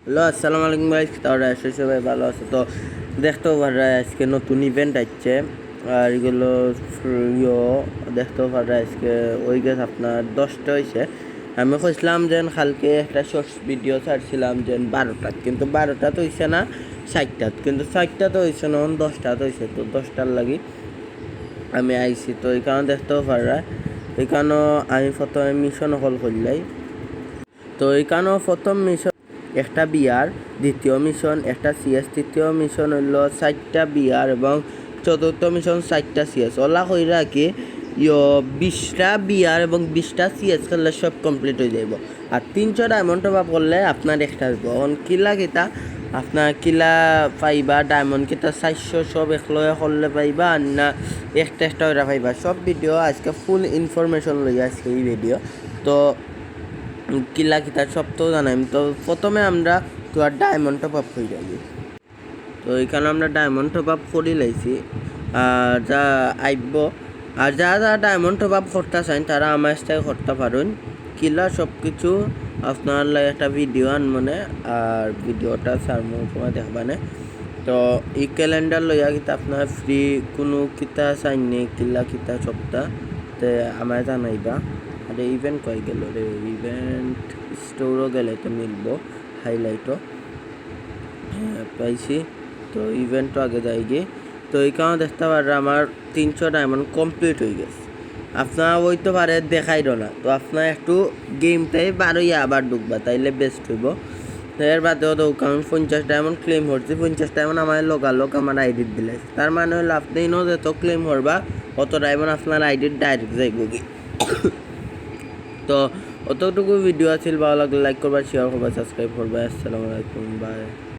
Hello, আসসালামু আলাইকুম ভাই। তাহলে আসলে সবাই ভালো আছে তো? দেখতেও পারা আজকে নতুন ইভেন্ট আসছে, আর এগুলো দেখতেও পারা আজকে ওই গেছে আপনার 10টা হয়েছে। আমি কইছিলাম যে কালকে একটা শর্টস ভিডিও ছাড়ছিলাম যে 12টাত, কিন্তু 12টাত হয়েছে না, 60টাত, কিন্তু 60টাতে হয়েছে না, 10টাত হয়েছে। তো 10টার লাগি আমি আইছি, তো এই কারণে দেখতেও পারা এখানেও আমি প্রথমে মিশন হল করলাই। তো এখানেও প্রথম মিশন একটা বিয়ার, দ্বিতীয় মিশন একটা সিএস, তৃতীয় মিশন হইল 4টা বিয়ার এবং চতুর্থ মিশন 4টা সিএস। ওলা কইরা কি 20টা বিয়ার এবং 20টা সিএস খেললে সব কমপ্লিট হয়ে যাব। আর 300 ডায়মন্ড টপ আপ করলে আপনার একটা আসবো। এখন কিলা কিতা আপনার কিলা পাইবা, ডায়মন্ড কিতা 400 সব একলগে করলে পাইবা, আর না একটা একটা ওরা পাইবা। সব ভিডিও আজকে ফুল ইনফরমেশন লই আজকে এই ভিডিও। তো কিলা কিতা সব তো জানাইম। তো প্রথমে আমরা তোমার ডায়মন্ড টপ আপ করে যাই। তো এখানে আমরা ডায়মন্ড টপ আপ করে লাইছি, আর যা আইব আর যারা ডায়মন্ড টপ আপ করতে চান তারা আমার থেকে করতে পারেন। কিলা সব কিছু আপনার লাগে একটা ভিডিও আনমনে, আর ভিডিওটা সারমো সময় দেখবানে। তো এই ক্যালেন্ডার লইয়া কিতা আপনার ফ্রি কোনো কিতা চাইন নেই, কিলা কিতা সপ্তাহ তে আমায় জানাইবা। আর ইভেন্ট কই গেল রে, ইভেন্ট স্টোরও গেলে তো মিলবো, হাইলাইটও পাইছি। তো ইভেন্টও আগে যাই গিয়ে। তো এই কারণে দেখতে পারে আমার 300 ডায়মন্ড কমপ্লিট হয়ে গেছে। আপনারা ওই তো পারে দেখাইল না, তো আপনার একটু গেমটাই বারোই আবার ঢুকবা, তাইলে বেস্ট হইব। তো এর বাদেও তো আমি 50 ডায়মন্ড ক্লেম করছি, 50 ডায়মন্ড আমার লোক আমার আইডির দিলে, তার মানে হলো আপনি যত ক্লেম করবা অত ডায়মন্ড আপনার আইডির ডাইরেক্ট যাইব কি। তো অতটুকু ভিডিও আছিল, ভালো লাগলে লাইক করবা, শেয়ার করবা, সাবস্ক্রাইব করবা। আসসালামু আলাইকুম, বাই।